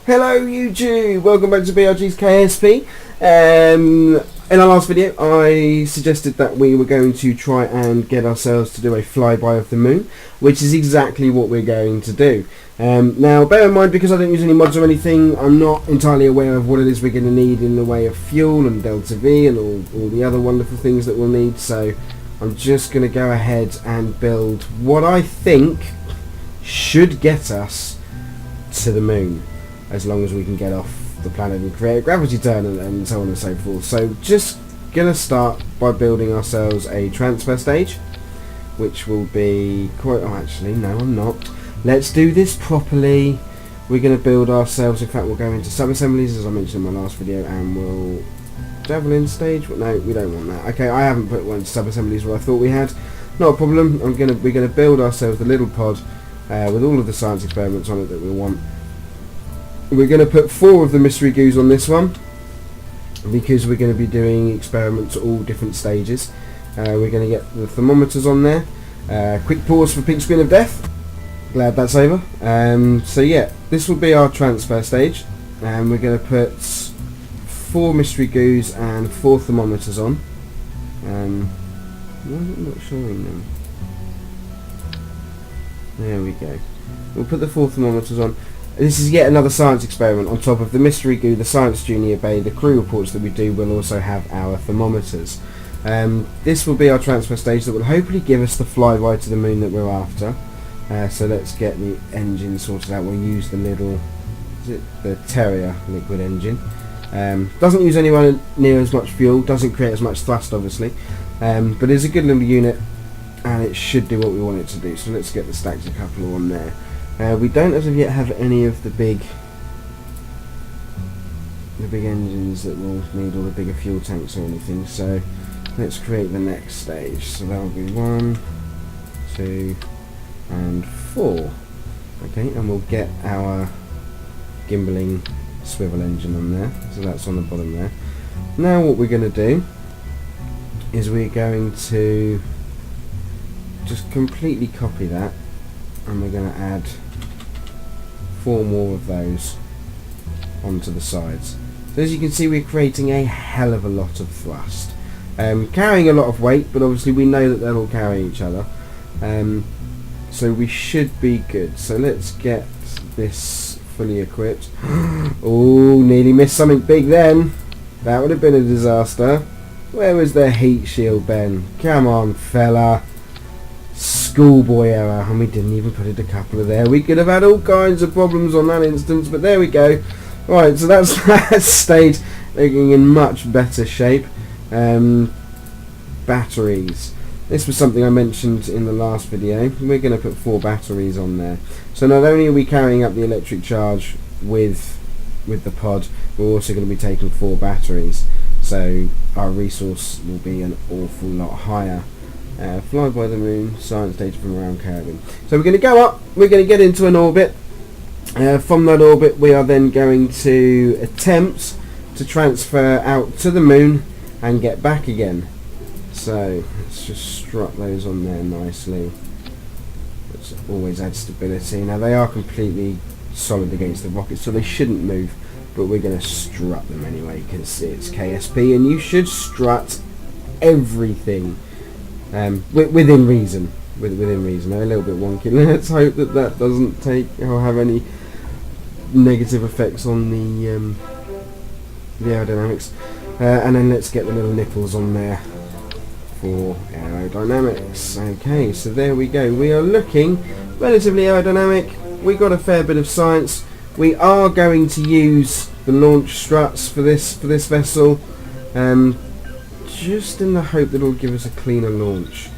Hello YouTube, welcome back to BRG's KSP. In our last video I suggested that we were going to try and get ourselves to do a flyby of the moon, which is exactly what we're going to do. Now bear in mind, because I don't use any mods or anything, I'm not entirely aware of what it is we're going to need in the way of fuel and Delta V and all the other wonderful things that we'll need, so I'm just going to go ahead and build what I think should get us to the moon, as long as we can get off the planet and create a gravity turn and so on and so forth. So just gonna start by building ourselves a transfer stage, which will be quite... oh, actually no, I'm not. Let's do this properly. We're gonna build ourselves, in fact we'll go into sub-assemblies as I mentioned in my last video, and we'll javelin stage. No, we don't want that. Okay, I haven't put one sub-assemblies where I thought we had. Not a problem. We're gonna build ourselves the little pod with all of the science experiments on it that we want. We're going to put 4 of the mystery goos on this one, because we're going to be doing experiments at all different stages. We're going to get the thermometers on there. Quick pause for pink screen of death. Glad that's over. So yeah, this will be our transfer stage, and we're going to put 4 mystery goos and 4 thermometers on. Why is it not showing them? There we go. We'll put the 4 thermometers on. This is yet another science experiment on top of the mystery goo, the science junior bay, the crew reports that we do. We'll also have our thermometers. This will be our transfer stage that will hopefully give us the flyby to the moon that we're after. So let's get the engine sorted out. We'll use the little, the Terrier liquid engine. Doesn't use anywhere near as much fuel, doesn't create as much thrust obviously, but it's a good little unit and it should do what we want it to do. So let's get the stacks a couple on there. We don't as of yet have any of the big engines that will need all the bigger fuel tanks or anything, so let's create the next stage. So that will be 1, 2 and 4. Okay, and we'll get our gimbaling swivel engine on there, so that's on the bottom there. Now what we're going to do is we're going to just completely copy that, and we're going to add 4 more of those onto the sides. So as you can see, we're creating a hell of a lot of thrust, carrying a lot of weight, but obviously we know that they'll all carry each other, so we should be good. So let's get this fully equipped. Oh, nearly missed something big then. That would have been a disaster. Where was the heat shield, Ben? Come on, fella. Schoolboy error, and we didn't even put it a couple of there. We could have had all kinds of problems on that instance, but there we go. Right, so that's that stage looking in much better shape. Batteries. This was something I mentioned in the last video. We're going to put 4 batteries on there. So not only are we carrying up the electric charge with the pod, we're also going to be taking 4 batteries. So our resource will be an awful lot higher. Fly by the moon, science data from around Kerbal. So we're going to go up, we're going to get into an orbit. From that orbit we are then going to attempt to transfer out to the moon and get back again. So let's just strut those on there nicely. Which always adds stability. Now they are completely solid against the rocket, so they shouldn't move, but we're going to strut them anyway because it's KSP and you should strut everything. Within reason. Within reason. They're a little bit wonky. Let's hope that that doesn't take or have any negative effects on the aerodynamics. And then let's get the little nipples on there for aerodynamics. Okay, so there we go. We are looking relatively aerodynamic. We got a fair bit of science. We are going to use the launch struts for this vessel. Just in the hope that it'll give us a cleaner launch.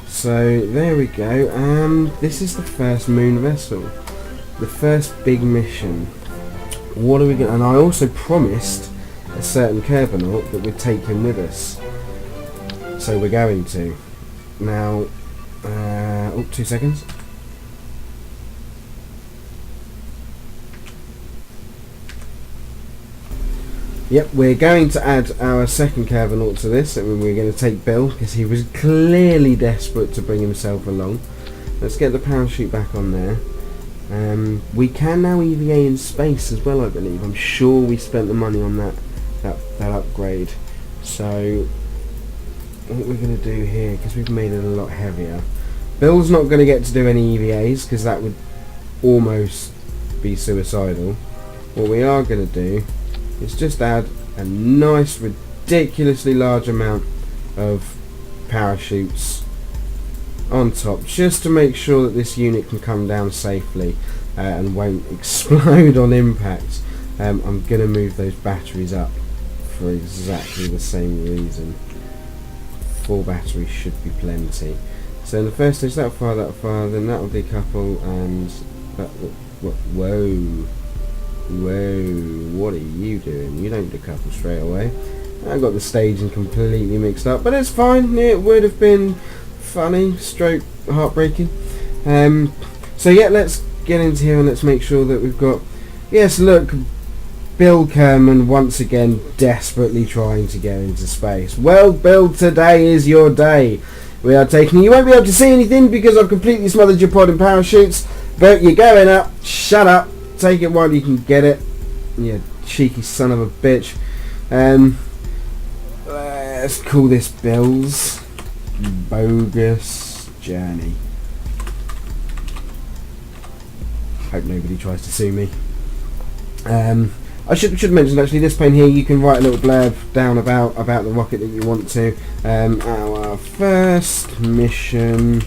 So there we go, and this is the first moon vessel, the first big mission. What are we going to... and I also promised a certain Kerbal that we'd take him with us, so we're going to. Now, 2 seconds. Yep, we're going to add our second Kerbal to this, and we're going to take Bill, because he was clearly desperate to bring himself along. Let's get the parachute back on there. We can now EVA in space as well, I believe. I'm sure we spent the money on that upgrade. So what we're going to do here, because we've made it a lot heavier, Bill's not going to get to do any EVAs because that would almost be suicidal. What we are going to do is just add a nice ridiculously large amount of parachutes on top, just to make sure that this unit can come down safely and won't explode on impact. I'm going to move those batteries up for exactly the same reason. 4 batteries should be plenty. So in the first stage, that far, then that will decouple, and that. Whoa, what are you doing? You don't decouple straight away. I got the staging completely mixed up, but it's fine. It would have been funny, stroke heartbreaking. So yeah, let's get into here and let's make sure that we've got. Yes, look, Bill Kerman once again desperately trying to get into space. Well, Bill, today is your day. We are taking. You won't be able to see anything because I've completely smothered your pod in parachutes. But you're going up. Shut up. Take it while you can get it. You cheeky son of a bitch. Let's call this Bill's bogus journey. Hope nobody tries to sue me. I should mention actually, this pane here, you can write a little blurb down about the rocket that you want to. Our first mission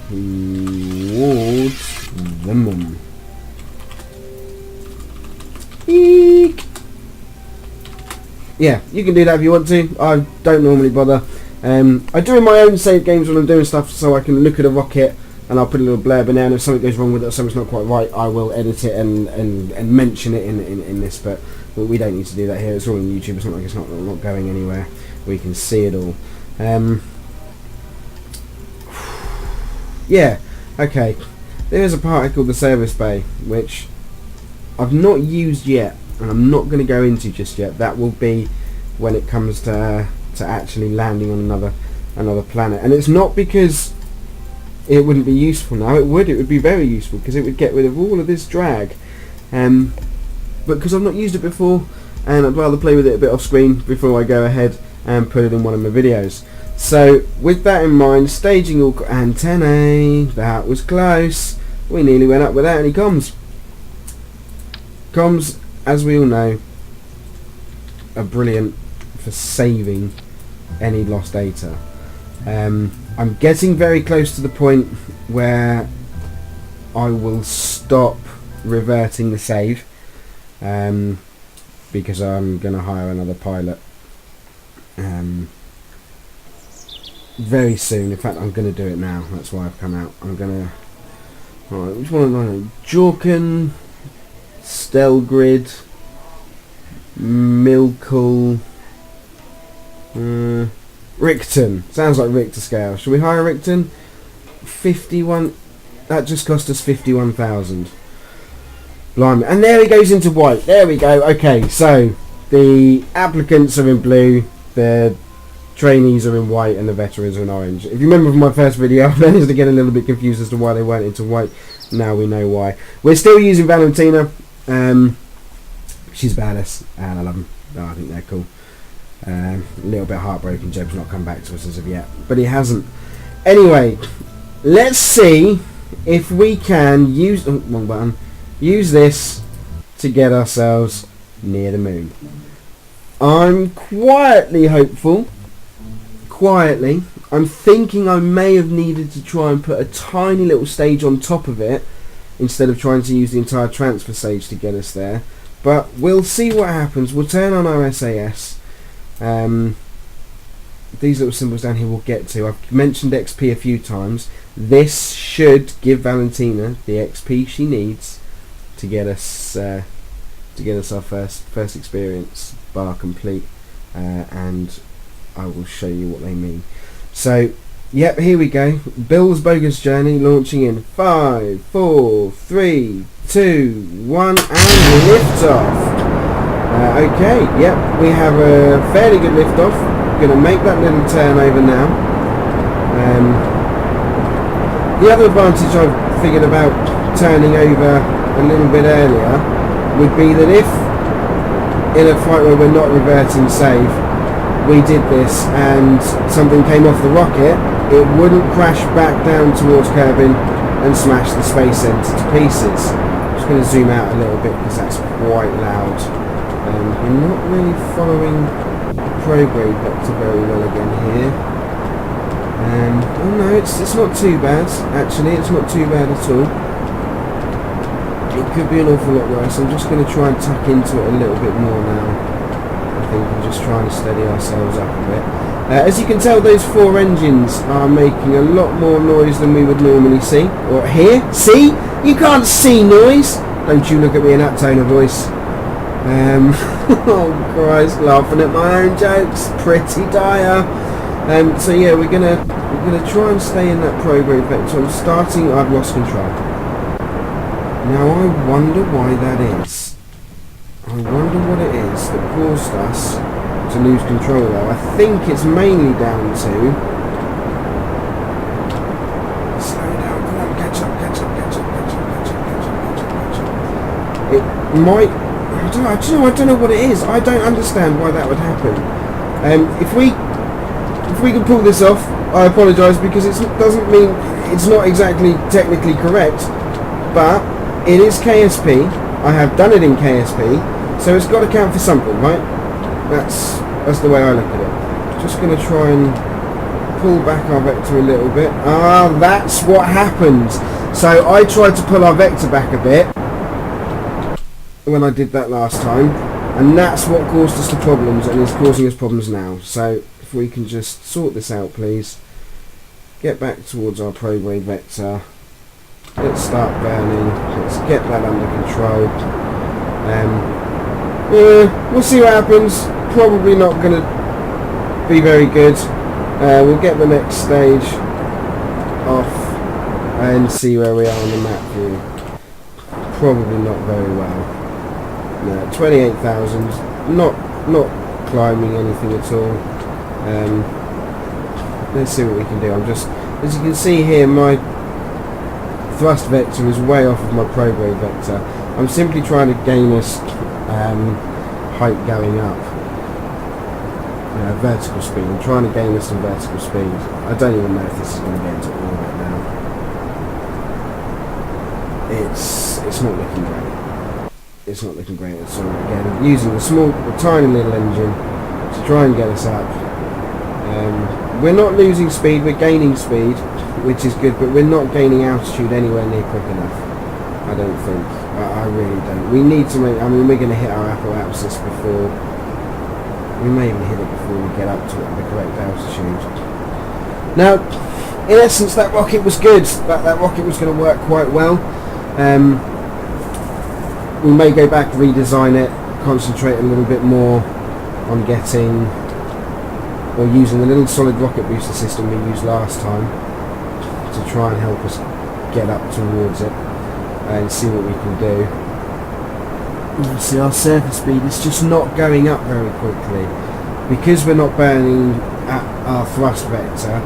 towards the moon. Eek. Yeah, you can do that if you want to. I don't normally bother. I do in my own save games when I'm doing stuff, so I can look at a rocket and I'll put a little blurb in there, and if something goes wrong with it or something's not quite right, I will edit it and mention it in this, but we don't need to do that here. It's all on YouTube. It's not like it's not going anywhere. We can see it all. Yeah, okay. There is a part called the service bay, which I've not used yet, and I'm not going to go into just yet. That will be when it comes to actually landing on another planet. And it's not because it wouldn't be useful now. It would be very useful because it would get rid of all of this drag. But because I've not used it before, and I'd rather play with it a bit off screen before I go ahead and put it in one of my videos. So with that in mind, staging all antennae, that was close. We nearly went up without any comms. Comms, as we all know, are brilliant for saving any lost data. I'm getting very close to the point where I will stop reverting the save, because I'm going to hire another pilot very soon. In fact, I'm going to do it now. That's why I've come out. I'm going to... Alright, which one am I on? Jorken, Stelgrid, Milkle, Rickton. Sounds like Richter scale. Should we hire Rickton? 51. That just cost us 51,000. Blimey. And there he goes into white. There we go. Okay, so the applicants are in blue, the trainees are in white, and the veterans are in orange. If you remember from my first video, I managed to get a little bit confused as to why they went into white. Now we know why. We're still using Valentina. She's badass, and I love them. Oh, I think they're cool. A little bit heartbroken Jeb's not come back to us as of yet, but he hasn't. Anyway, let's see if we can use wrong button. Use this to get ourselves near the moon. I'm quietly hopeful. Quietly, I'm thinking I may have needed to try and put a tiny little stage on top of it instead of trying to use the entire transfer stage to get us there. But we'll see what happens. We'll turn on our SAS. These little symbols down here we'll get to. I've mentioned XP a few times. This should give Valentina the XP she needs to get us our first experience bar complete, and I will show you what they mean. So, yep, here we go. Bill's bogus journey launching in 5, 4, 3, 2, 1, and lift off. Okay, yep, we have a fairly good lift off. Going to make that little turn over now. The other advantage I've figured about turning over a little bit earlier would be that if in a flight where we're not reverting save, we did this and something came off the rocket, it wouldn't crash back down towards Kerbin and smash the space center to pieces. I'm just going to zoom out a little bit because that's quite loud. We're not really following prograde vector very well again here. Oh no, it's not too bad. Actually, it's not too bad at all. It could be an awful lot worse. I'm just going to try and tuck into it a little bit more now. I think I'm just trying to steady ourselves up a bit. As you can tell, those 4 engines are making a lot more noise than we would normally see. Or hear. See? You can't see noise! Don't you look at me in that tone of voice. Oh Christ, laughing at my own jokes. Pretty dire. So yeah, we're gonna try and stay in that prograde vector. I'm starting. I've lost control. Now I wonder why that is. I wonder what it is that caused us to lose control though. I think it's mainly down to... Slow down, come on, catch up. It might... I don't know what it is. I don't understand why that would happen. If we can pull this off, I apologise because it doesn't mean... It's not exactly technically correct, but it is KSP. I have done it in KSP, so it's got to count for something, right? That's the way I look at it. Just going to try and pull back our vector a little bit. Ah, that's what happened. So I tried to pull our vector back a bit when I did that last time, and that's what caused us the problems and is causing us problems now. So if we can just sort this out, please. Get back towards our prograde vector. Let's start burning. Let's get that under control. We'll see what happens. Probably not going to be very good. We'll get the next stage off and see where we are on the map view. Probably not very well. No, 28,000. Not climbing anything at all. Let's see what we can do. I'm just, as you can see here, my thrust vector is way off of my prograde vector. I'm simply trying to gain us height going up. Vertical speed. I'm trying to gain us some vertical speed. I don't even know if this is going to get into orbit now. It's not looking great. It's not looking great at all. Again, using the tiny little engine to try and get us up. We're not losing speed, we're gaining speed, which is good, but we're not gaining altitude anywhere near quick enough. I don't think. I really don't. We need to make... I mean, we're going to hit our apoapsis before... We may even hit it before we get up to the correct altitude. Now, in essence, that rocket was good. That rocket was going to work quite well. We may go back, redesign it, concentrate a little bit more on getting... or using the little solid rocket booster system we used last time to try and help us get up towards it and see what we can do. See, our surface speed is just not going up very quickly because we're not burning at our thrust vector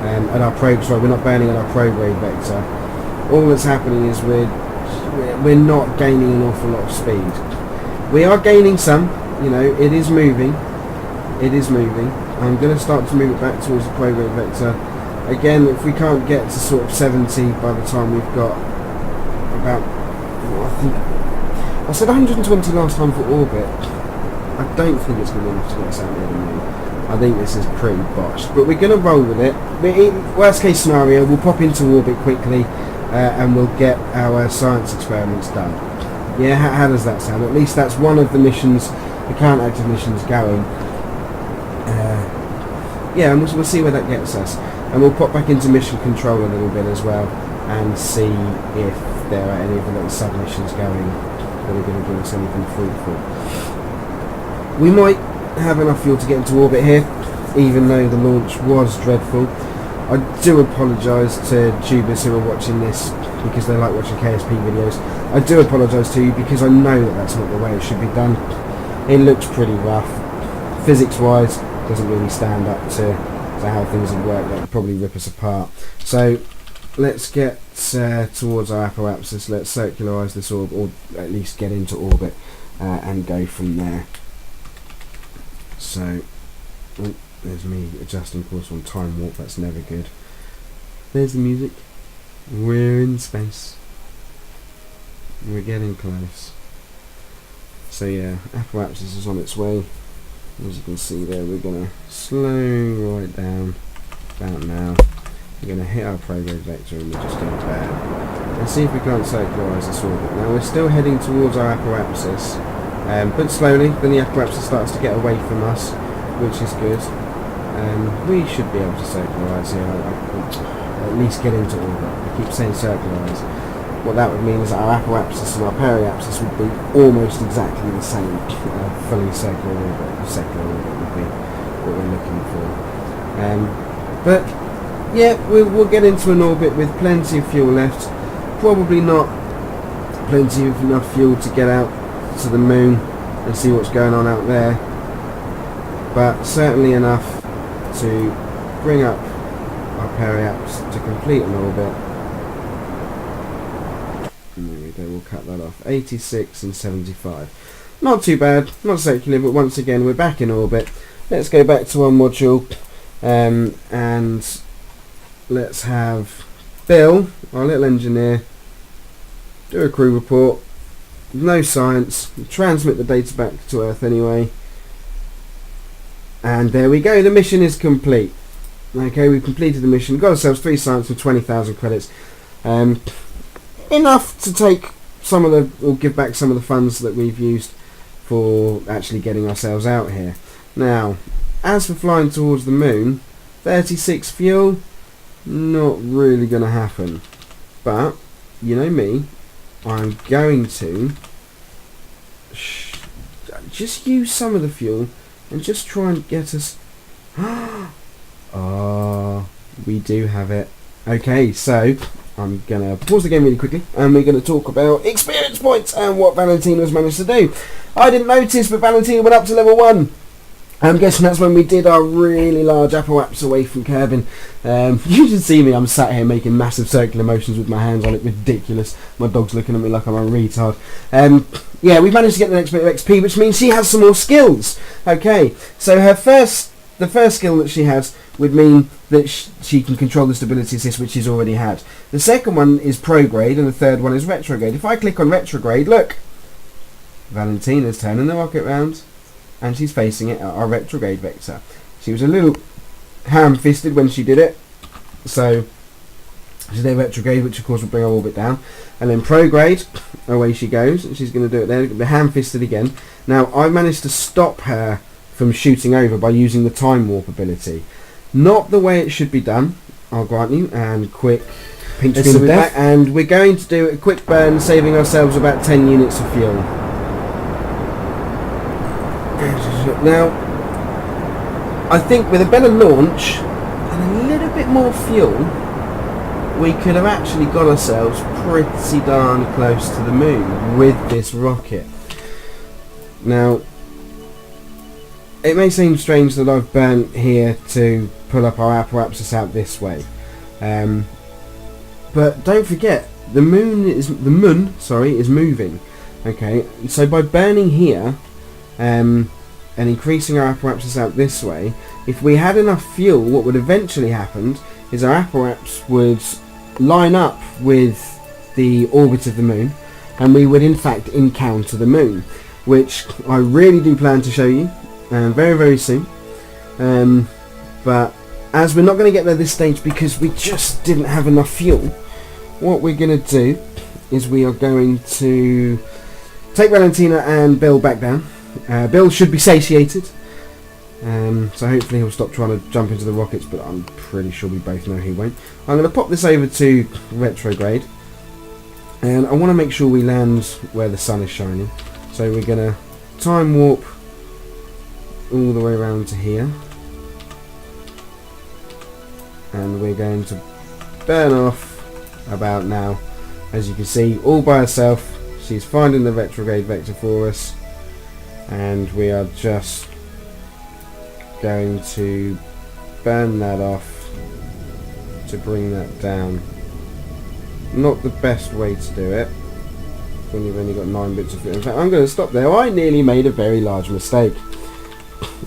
and our probe. Sorry, we're not burning at our prograde vector. All that's happening is we're not gaining an awful lot of speed. We are gaining some. You know, it is moving. It is moving. I'm going to start to move it back towards the prograde vector. Again, if we can't get to sort of 70 by the time we've got about, well, I think I said 120 last time for orbit. I don't think it's going to be enough to get us out near the moon. I think this is pretty botched, but we're going to roll with it. Worst case scenario, we'll pop into orbit quickly and we'll get our science experiments done. Yeah, how does that sound? At least that's one of the missions, the current active missions going. Yeah, and we'll see where that gets us. And we'll pop back into mission control a little bit as well and see if there are any of the little sub-missions going that are going to give us anything fruitful. We might have enough fuel to get into orbit here, even though the launch was dreadful. I do apologise to tubers who are watching this because they like watching KSP videos. I do apologise to you because I know that that's not the way it should be done. It looks pretty rough. Physics-wise, doesn't really stand up to how things would work. That would probably rip us apart. So let's get towards our apoapsis. Let's circularise this orb, or at least get into orbit, and go from there. So, oh, there's me adjusting course on time warp. That's never good. There's the music. We're in space. We're getting close. So yeah, apoapsis is on its way. As you can see there, we're gonna slow right down about now. We're gonna hit our prograde vector and we're just gonna burn. And see if we can't circularise this orbit. Now we're still heading towards our apoapsis, but slowly. Then the apoapsis starts to get away from us, which is good. We should be able to circularise here. At least get into orbit. I keep saying circularise. What that would mean is that our apoapsis and our periapsis would be almost exactly the same. Fully circular orbit. Circular orbit would be what we're looking for. But yeah, we'll get into an orbit with plenty of fuel left. Probably not plenty of enough fuel to get out to the moon and see what's going on out there, but certainly enough to bring up our periaps to complete an orbit. And there we go, we'll cut that off. 86 and 75. Not too bad, not circular, but once again we're back in orbit. Let's go back to our module, and let's have Bill, our little engineer, do a crew report. No science, transmit the data back to Earth anyway. And there we go, the mission is complete. Okay, we've completed the mission, got ourselves 3 science and 20,000 credits. Enough to take some of the, or give back some of the funds that we've used for actually getting ourselves out here. Now, as for flying towards the moon, 36 fuel, not really going to happen. But, you know me, I'm going to just use some of the fuel and just try and get us... we do have it. Okay, so I'm going to pause the game really quickly and we're going to talk about experience points and what Valentina's managed to do. I didn't notice, but Valentina went up to level 1. I'm guessing that's when we did our really large apoaps away from Kerbin. You should see me, I'm sat here making massive circular motions with my hands on it, ridiculous. My dog's looking at me like I'm a retard. Yeah, we managed to get the next bit of XP, which means she has some more skills. Okay, so the first skill that she has would mean that she can control the stability assist, which she's already had. The second one is prograde, and the third one is retrograde. If I click on retrograde, look, Valentina's turning the rocket round, and she's facing it at our retrograde vector. She was a little ham-fisted when she did it, so she did retrograde, which of course will bring our orbit down, and then prograde, away she goes, and she's going to do it there, be ham-fisted again. Now I managed to stop her from shooting over by using the time warp ability. Not the way it should be done, I'll grant you, and quick pinch me in the back, and we're going to do a quick burn, saving ourselves about 10 units of fuel. Now, I think with a better launch and a little bit more fuel, we could have actually got ourselves pretty darn close to the moon with this rocket. Now, it may seem strange that I've burnt here to pull up our apoapsis out this way, but don't forget the moon is moving. Okay, so by burning here, and increasing our apoapsis out this way, if we had enough fuel, what would eventually happen is our apoaps would line up with the orbit of the moon, and we would in fact encounter the moon, which I really do plan to show you very, very soon. But as we're not going to get there this stage because we just didn't have enough fuel, what we're going to do is we are going to take Valentina and Bill back down. Bill should be satiated, so hopefully he'll stop trying to jump into the rockets, but I'm pretty sure we both know he won't. I'm going to pop this over to retrograde, and I want to make sure we land where the sun is shining, so we're going to time warp all the way around to here, and we're going to burn off about now. As you can see, all by herself, she's finding the retrograde vector for us, and we are just going to burn that off to bring that down not the best way to do it when you've only got 9 bits of fuel. In fact, I'm going to stop there. I nearly made a very large mistake.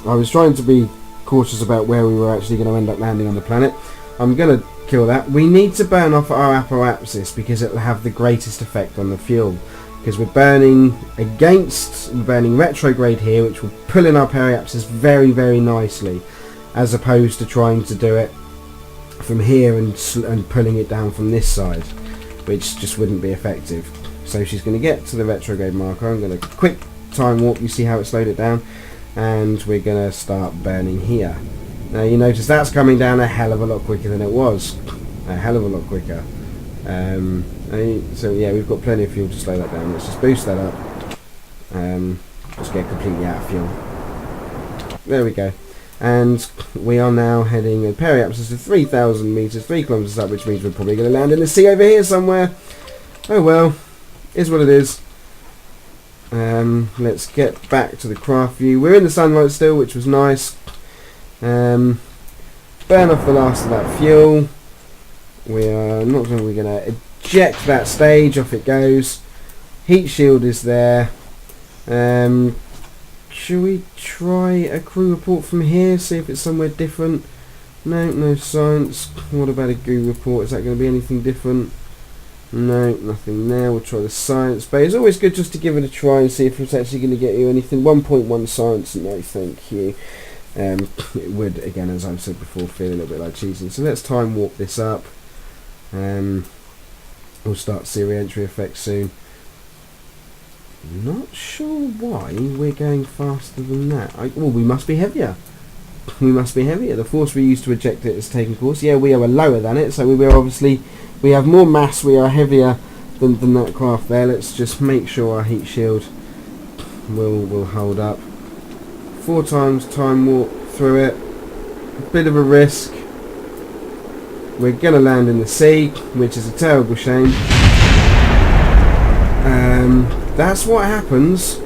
I was trying to be cautious about where we were actually going to end up landing on the planet. I'm going to kill that. We need to burn off our apparatus because it will have the greatest effect on the fuel. Because we're burning retrograde here, which will pull in our periapsis very, very nicely, as opposed to trying to do it from here and pulling it down from this side, which just wouldn't be effective. So she's going to get to the retrograde marker. I'm going to quick time warp. You see how it slowed it down, and we're going to start burning here. Now you notice that's coming down a hell of a lot quicker than it was. A hell of a lot quicker. So yeah, we've got plenty of fuel to slow that down. Let's just boost that up. Just get completely out of fuel. There we go. And we are now heading a periapsis of 3,000 meters, 3 kilometers up, which means we're probably going to land in the sea over here somewhere. Oh well, is what it is. Let's get back to the craft view. We're in the sunlight still, which was nice. Burn off the last of that fuel. We're going to eject that stage. Off it goes. Heat shield is there. Should we try a crew report from here? See if it's somewhere different. No science. What about a goo report? Is that going to be anything different? No, nothing there. We'll try the science bay. It's always good just to give it a try and see if it's actually going to get you anything. 1.1 science. No, thank you. It would, again, as I've said before, feel a little bit like cheating. So let's time warp this up. We'll start to see re-entry effect soon. Not sure why we're going faster than that. Well, we must be heavier. We must be heavier. The force we used to eject it has taken course. Yeah, we are lower than it, so we have more mass. We are heavier than that craft there. Let's just make sure our heat shield will hold up. 4 times time warp through it. A bit of a risk. We're going to land in the sea, which is a terrible shame. That's what happens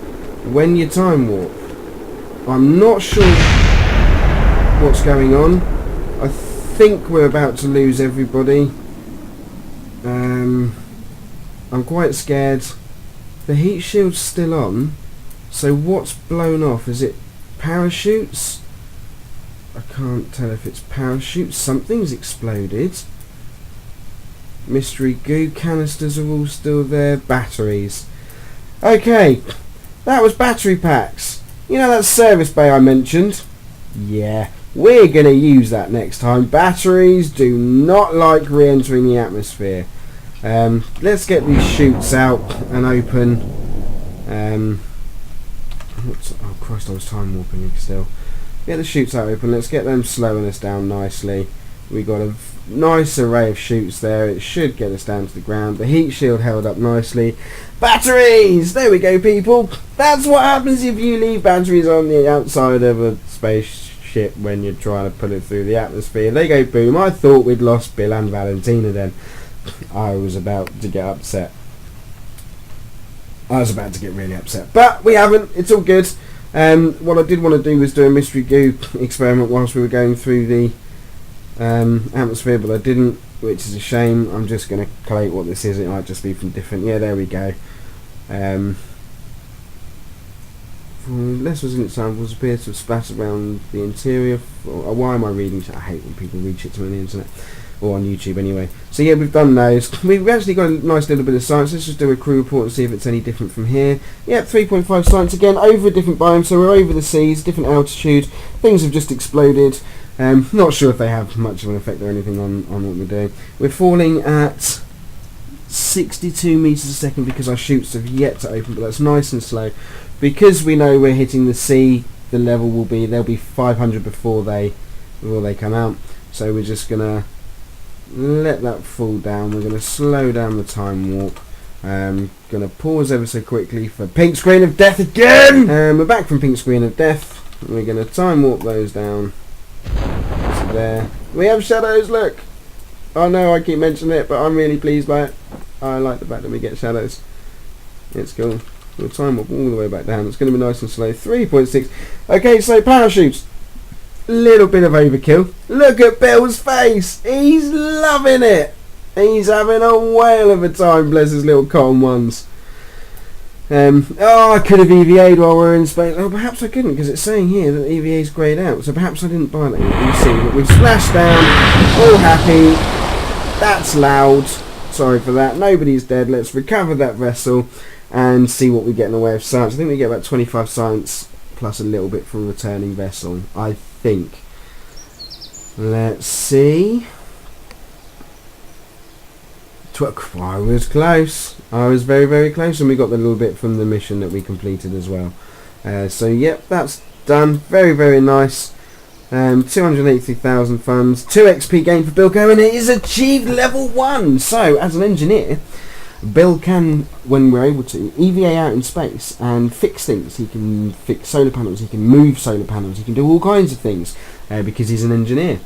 when you time warp. I'm not sure what's going on. I think we're about to lose everybody. I'm quite scared. The heat shield's still on. So what's blown off? Is it parachutes? I can't tell if it's parachutes. Something's exploded. Mystery goo canisters are all still there. Batteries. Okay, that was battery packs. You know that service bay I mentioned? Yeah, we're going to use that next time. Batteries do not like re-entering the atmosphere. Let's get these chutes out and open. Oh Christ, I was time warping still. Get the chutes out open. Let's get them slowing us down nicely. We got a nice array of chutes there. It should get us down to the ground. The heat shield held up nicely. Batteries! There we go, people. That's what happens if you leave batteries on the outside of a spaceship when you're trying to put it through the atmosphere. They go boom. I thought we'd lost Bill and Valentina then. I was about to get upset. I was about to get really upset. But we haven't. It's all good. What I did want to do was do a mystery goo experiment whilst we were going through the atmosphere, but I didn't, which is a shame. I'm just going to collate what this is. It might just be from different. Yeah, there we go. Less resilient samples appear to have splattered around the interior. Why am I reading? I hate when people read shit to me on the internet or on YouTube anyway. So yeah, we've done those. We've actually got a nice little bit of science. Let's just do a crew report and see if it's any different from here. Yep, 3.5 science again, over a different biome, so we're over the seas, different altitude. Things have just exploded. Not sure if they have much of an effect or anything on what we're doing. We're falling at 62 meters a second because our chutes have yet to open, but that's nice and slow. Because we know we're hitting the sea, the level will be, they'll be 500 before they come out. So we're just gonna let that fall down. We're gonna slow down the time warp. Gonna pause ever so quickly for pink screen of death again. We're back from pink screen of death. We're gonna time warp those down. So there. We have shadows. Look. I know I keep mentioning it, but I'm really pleased by it. I like the fact that we get shadows. It's cool. We'll time warp all the way back down. It's going to be nice and slow. 3.6. Okay, so parachutes. Little bit of overkill. Look at Bill's face. He's loving it. He's having a whale of a time, bless his little cotton ones. I could have EVA'd while we're in space. Oh, perhaps I couldn't, because it's saying here that EVA's greyed out. So perhaps I didn't buy that. You see, but we've splashed down, all happy. That's loud. Sorry for that. Nobody's dead. Let's recover that vessel and see what we get in the way of science. I think we get about 25 science plus a little bit from returning vessel, I think. Let's see. I was close. I was very, very close, and we got the little bit from the mission that we completed as well. So yep, that's done. Very, very nice. 283,000 funds, 2 XP gained for Bilko, and it is achieved level 1. So as an engineer, Bill can, when we're able to, EVA out in space and fix things. He can fix solar panels, he can move solar panels, he can do all kinds of things because he's an engineer.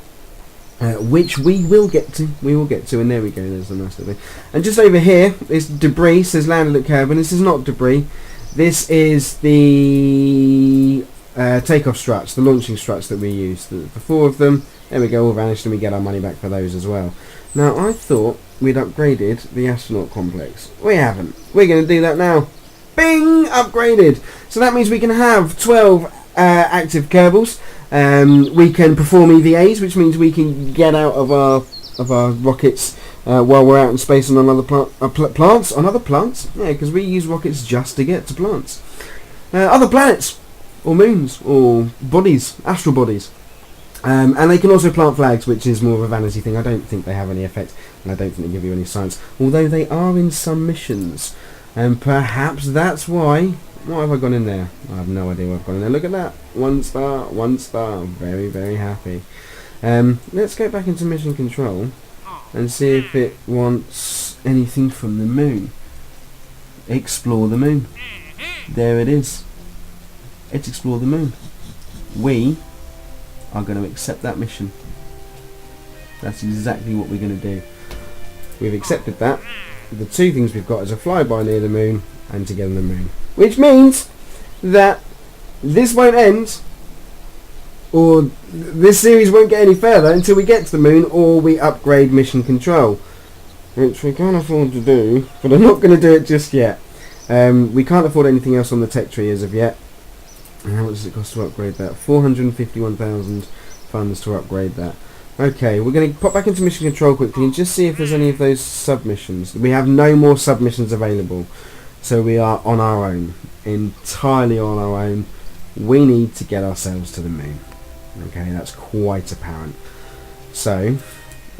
Which we will get to, and there we go, there's the nice little thing. And just over here is debris, says landed at Kerbal. This is not debris, this is the takeoff struts, the launching struts that we use, the 4 of them. There we go, all vanished, and we get our money back for those as well. Now I thought we'd upgraded the astronaut complex. We haven't. We're going to do that now. Bing! Upgraded! So that means we can have 12 active Kerbals. We can perform EVAs, which means we can get out of our rockets while we're out in space on another plants. On other plants? Yeah, because we use rockets just to get to plants. Other planets, or moons, or bodies, astral bodies. And they can also plant flags, which is more of a vanity thing. I don't think they have any effect, and I don't think they give you any science. Although they are in some missions. And perhaps that's why... What have I gone in there? I have no idea what I've gone in there. Look at that. 1 star, 1 star. Very, very happy. Let's get back into mission control and see if it wants anything from the moon. Explore the moon. There it is. Let's explore the moon. We are going to accept that mission. That's exactly what we're going to do. We've accepted that. The 2 things we've got is a flyby near the moon and to get on the moon. Which means that this won't end, or this series won't get any further until we get to the moon or we upgrade mission control. Which we can't afford to do, but I'm not going to do it just yet. We can't afford anything else on the tech tree as of yet. And how much does it cost to upgrade that? 451,000 funds to upgrade that. Okay, we're going to pop back into mission control quickly and just see if there's any of those submissions. We have no more submissions available. So we are on our own, entirely on our own. We need to get ourselves to the moon. Okay, that's quite apparent. So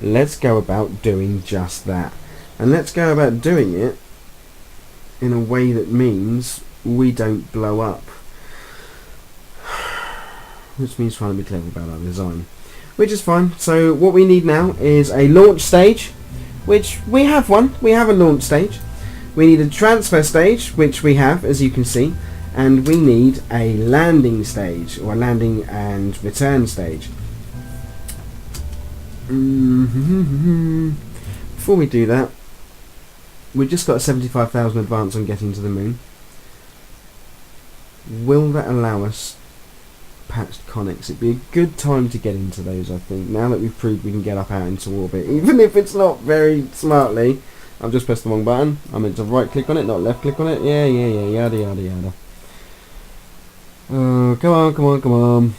let's go about doing just that. And let's go about doing it in a way that means we don't blow up. Which means trying to be clever about our design. Which is fine. So what we need now is a launch stage, which we have one. We have a launch stage. We need a transfer stage, which we have, as you can see, and we need a landing stage, or a landing and return stage. Before we do that, we've just got a 75,000 advance on getting to the moon. Will that allow us patched conics? It'd be a good time to get into those, I think, now that we've proved we can get up out into orbit, even if it's not very smartly. I've just pressed the wrong button. I meant to right click on it, not left click on it. Yeah, yada yada yada. Oh, come on.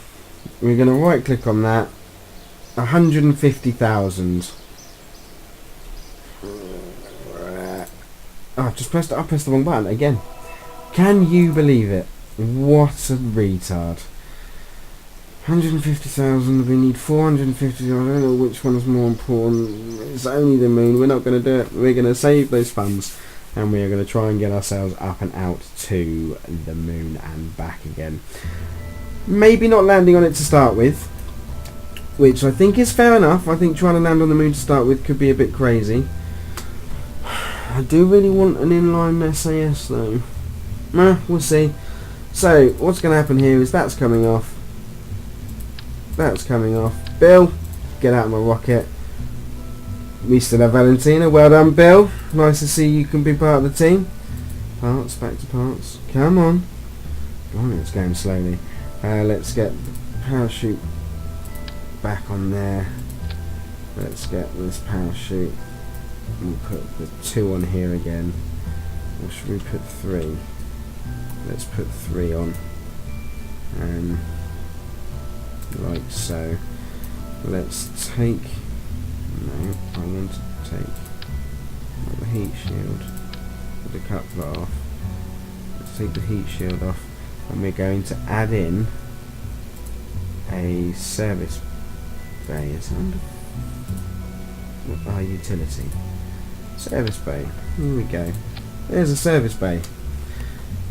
We're going to right click on that. 150,000. Oh, I pressed the wrong button again. Can you believe it? What a retard. 150,000, we need 450, I don't know which one's more important. It's only the moon, we're not going to do it. We're going to save those funds and we are going to try and get ourselves up and out to the moon and back again. Maybe not landing on it to start with, which I think is fair enough. I think trying to land on the moon to start with could be a bit crazy. I do really want an inline SAS though. We'll see. So what's going to happen here is that's coming off. That's coming off. Bill, get out of my rocket. We still have Valentina. Well done, Bill. Nice to see you can be part of the team. Parts, back to parts. Come on. Oh, it's going slowly. Let's get parachute back on there. Let's get this parachute We'll put the 2 on here again. Or should we put 3? Let's put 3 on. Like so. Let's take... No, I want to take the heat shield. Put the coupler off. Let's take the heat shield off. And we're going to add in a service bay. Is it under our utility? Service bay. Here we go. There's a service bay.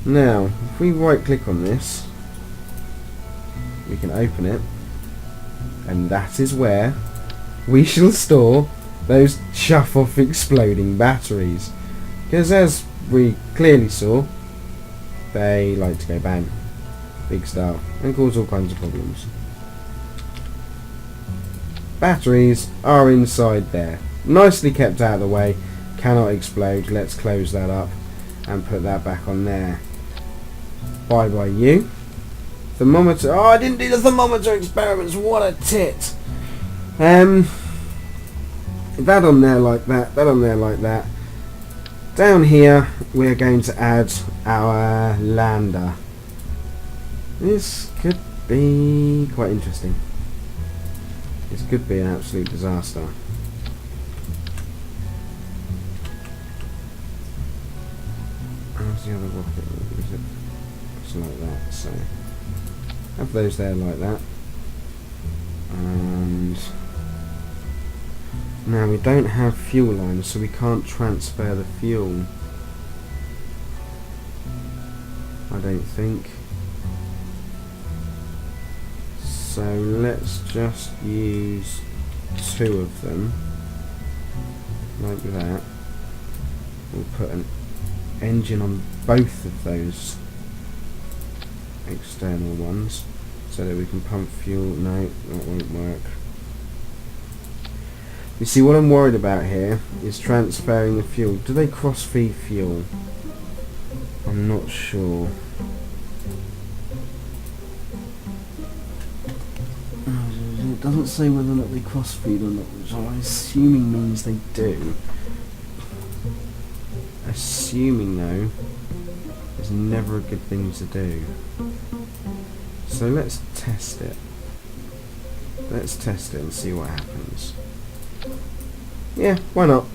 Now, if we right click on this, we can open it, and that is where we shall store those chuff off exploding batteries. Because as we clearly saw, they like to go bang, big style, and cause all kinds of problems. Batteries are inside there, nicely kept out of the way, cannot explode. Let's close that up and put that back on there. Bye bye you. Thermometer. Oh, I didn't do the thermometer experiments. What a tit. That on there like that. That on there like that. Down here we're going to add our lander. This could be quite interesting. This could be an absolute disaster. How's the other rocket? Is it? It's like that. So have those there like that. And now we don't have fuel lines, so we can't transfer the fuel. I don't think. So let's just use 2 of them, like that. We'll put an engine on both of those external ones, so that we can pump fuel. No, that won't work. You see, what I'm worried about here is transferring the fuel. Do they cross-feed fuel? I'm not sure. It doesn't say whether or not they cross-feed or not, which I'm assuming means they do. Assuming, though, is never a good thing to do. So let's test it. Let's test it and see what happens. Yeah, why not?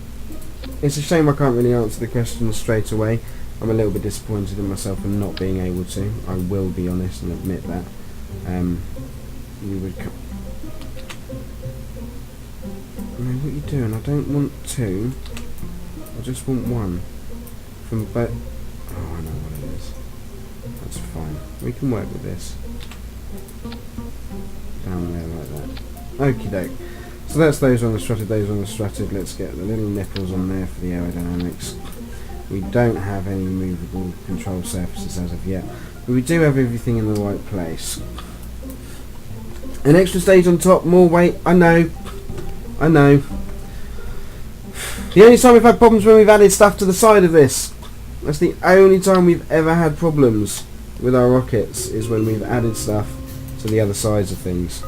It's a shame I can't really answer the question straight away. I'm a little bit disappointed in myself for not being able to. I will be honest and admit that. We would. No, what are you doing? I don't want 2. I just want 1 from both. Oh, I know what it is. That's fine. We can work with this. Down there like that. Okie doke. So that's those on the strutted, those on the strutted. Let's get the little nipples on there for the aerodynamics. We don't have any movable control surfaces as of yet, but we do have everything in the right place. An extra stage on top, more weight. I know. I know. The only time we've had problems when we've added stuff to the side of this. That's the only time we've ever had problems with our rockets, is when we've added stuff to the other sides of things.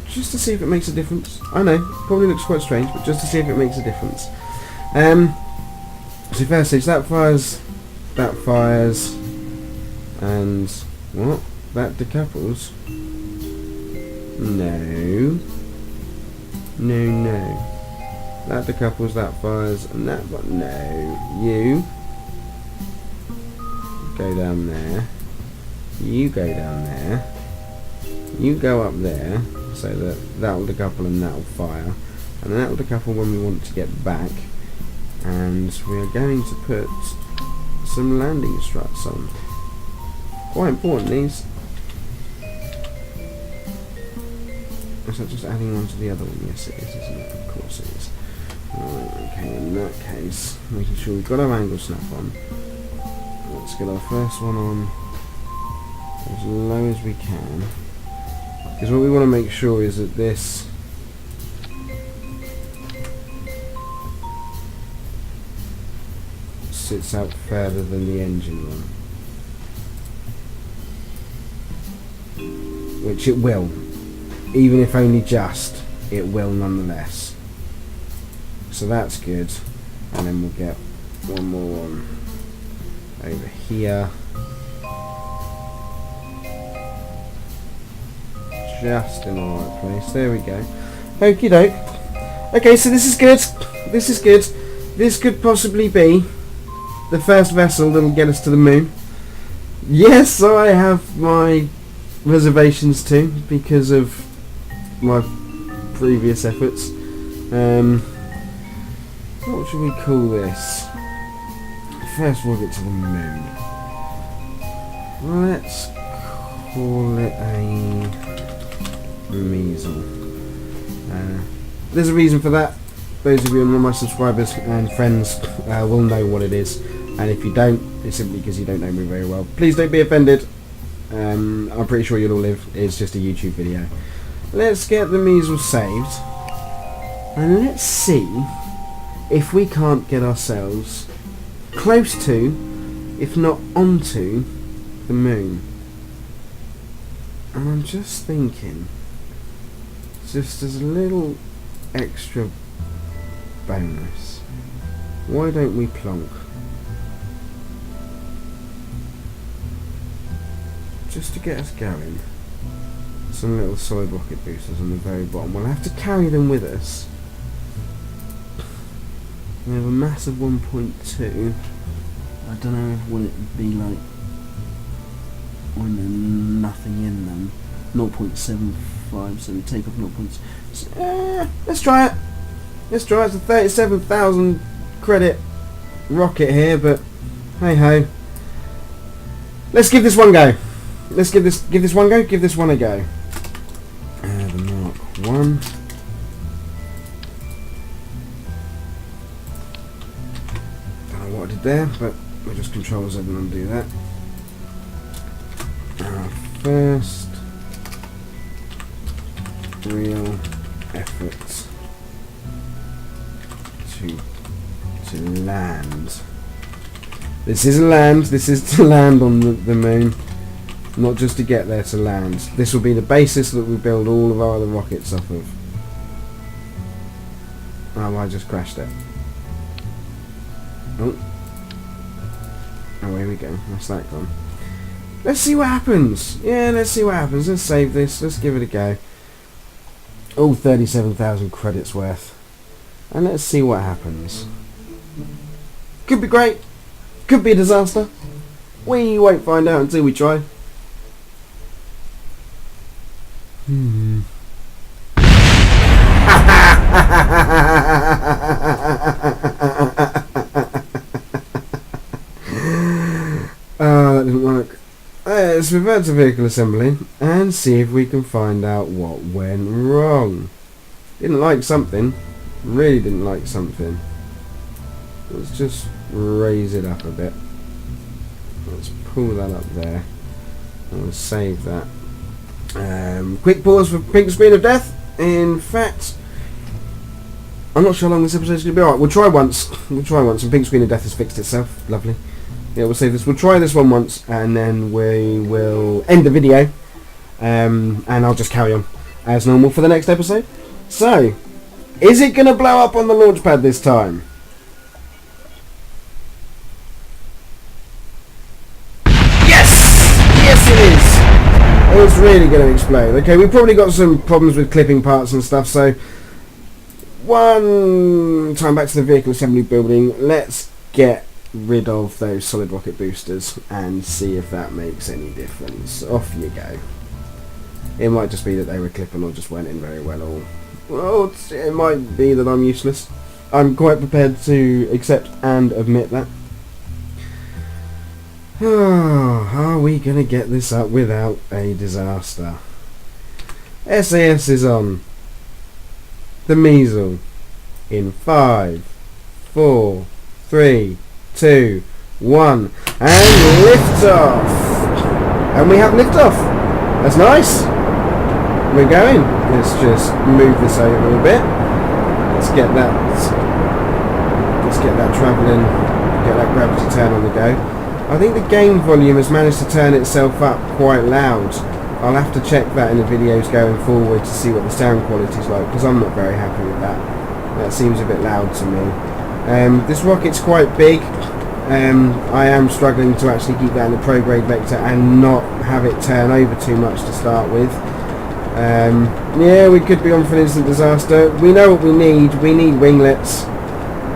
Just to see if it makes a difference. I know, probably looks quite strange, but just to see if it makes a difference. So first stage, that fires, and what? That decouples? No. No. That decouples, that fires, and that one. No. You go down there. You go down there. You go up there, so that will decouple and that will fire, and then that will decouple when we want to get back. And we are going to put some landing struts on. Quite important, these. Is that just adding one to the other one? Yes, it is, isn't it? Of course it is. Right, okay, in that case, making sure we've got our angle snap on. Let's get our first one on as low as we can. Because what we want to make sure is that this sits out further than the engine one. Which it will, even if only just. it will nonetheless. So that's good. And then we'll get one more one over here. Just in the right place. There we go. Okie doke. Okay, so this is good. This is good. This could possibly be the first vessel that'll get us to the moon. Yes, I have my reservations too because of my previous efforts. What should we call this? First we'll get to the moon. Let's call it a measle. There's a reason for that. Those of you who are my subscribers and friends will know what it is, and if you don't, it's simply because you don't know me very well. Please don't be offended. I'm pretty sure you'll all live. It's just a YouTube video. Let's get the measle saved, and let's see if we can't get ourselves close to, if not onto, the moon. And I'm just thinking, just as a little extra bonus, why don't we plonk? Just to get us going, some little solid rocket boosters on the very bottom. We'll have to carry them with us. We have a massive 1.2. I don't know what it would be like when there's nothing in them. 0.75, so we take off 0. Let's try it. Let's try it. It's a 37,000 credit rocket here, but hey ho. Let's give this one go. Let's give this one go. Give this one a go. The Mark 1. Don't know what I did there, but we'll just control Z and undo that. Our first real effort to land. This is a land. This is to land on the moon, not just to get there, to land. This will be the basis that we build all of our other rockets off of. Oh, I just crashed it. Oh, here we go. That's that gone. Let's see what happens. Yeah, let's see what happens. Let's save this. Let's give it a go. Oh, 37,000 credits worth. And let's see what happens. Could be great. Could be a disaster. We won't find out until we try. That didn't work. Let's revert to vehicle assembly and see if we can find out what went wrong. Didn't like something. Really didn't like something. Let's just raise it up a bit. Let's pull that up there. And we'll save that. Quick pause for pink screen of death. In fact, I'm not sure how long this episode is going to be. Alright, we'll try once. We'll try once, and pink screen of death has fixed itself. Lovely. Yeah, we'll save this. We'll try this one once, and then we will end the video. And I'll just carry on as normal for the next episode. So, is it going to blow up on the launch pad this time? It's really going to explode. Okay, we've probably got some problems with clipping parts and stuff, so one time back to the vehicle assembly building. Let's get rid of those solid rocket boosters and see if that makes any difference. Off you go. It might just be that they were clipping or just went in very well, or well, it might be that I'm useless. I'm quite prepared to accept and admit that. Oh, are we going to get this up without a disaster? SAS is on. The measle. In 5, 4, 3, 2, 1. And lift off. And we have lift off. That's nice. We're going. Let's just move this over a bit. Let's get that travelling, get that gravity turn on the go. I think the game volume has managed to turn itself up quite loud I'll have to check that in the videos going forward to see what the sound quality is like, because I'm not very happy with that. That seems a bit loud to me. This rocket's quite big. I am struggling to actually keep that in the prograde vector and not have it turn over too much to start with. Yeah, we could be on for an instant disaster. We know what we need. We need winglets.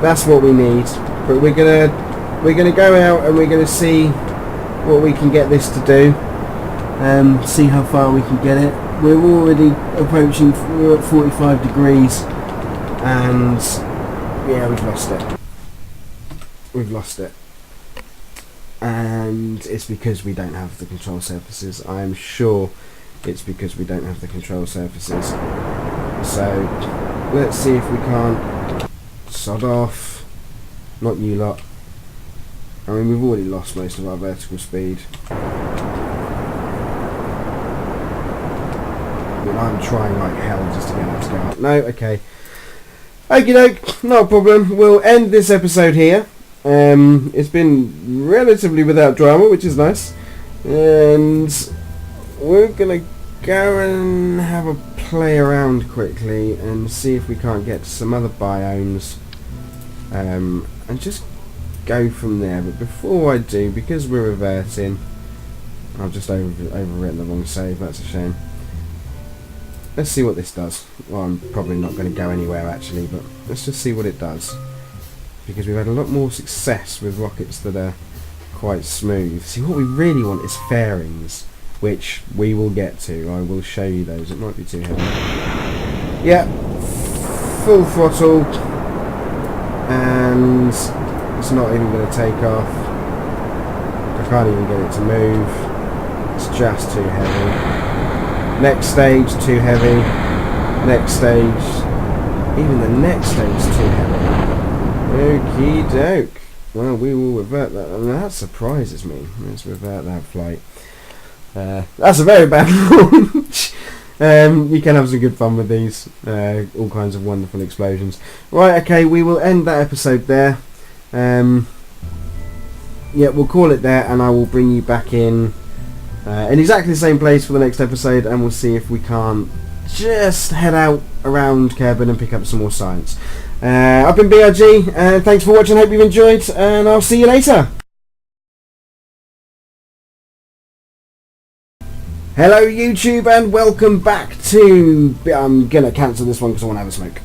That's what we need. But we're gonna go out and we're gonna see what we can get this to do. See how far we can get it. We're already approaching. We're at 45 degrees, and yeah, we've lost it. We've lost it. And it's because we don't have the control surfaces. I am sure it's because we don't have the control surfaces. So let's see if we can't sod off. Not you lot. I mean, we've already lost most of our vertical speed. I mean, I'm trying like hell just to get that to go up. No, okay. Okie doke, not a problem. We'll end this episode here. It's been relatively without drama, which is nice. And we're gonna go and have a play around quickly and see if we can't get to some other biomes. And just go from there. But before I do, because we're reverting, I've just overwritten the wrong save. That's a shame. Let's see what this does. Well, I'm probably not going to go anywhere actually, but let's just see what it does. Because we've had a lot more success with rockets that are quite smooth. See, what we really want is fairings, which we will get to. I will show you those. It might be too heavy. Yeah, full throttle, and it's not even going to take off. I can't even get it to move. It's just too heavy. Next stage, too heavy. Next stage, even the next stage is too heavy. Okie doke. Well, we will revert that. I mean, that surprises me. Let's revert that flight. That's a very bad launch. You can have some good fun with these. All kinds of wonderful explosions. Right, okay, we will end that episode there. Yeah, we'll call it there, and I will bring you back in exactly the same place for the next episode, and we'll see if we can't just head out around Kerbal and pick up some more science. I've been BRG, and thanks for watching. Hope you've enjoyed, and I'll see you later. Hello YouTube, and welcome back to... I'm gonna cancel this one because I want to have a smoke.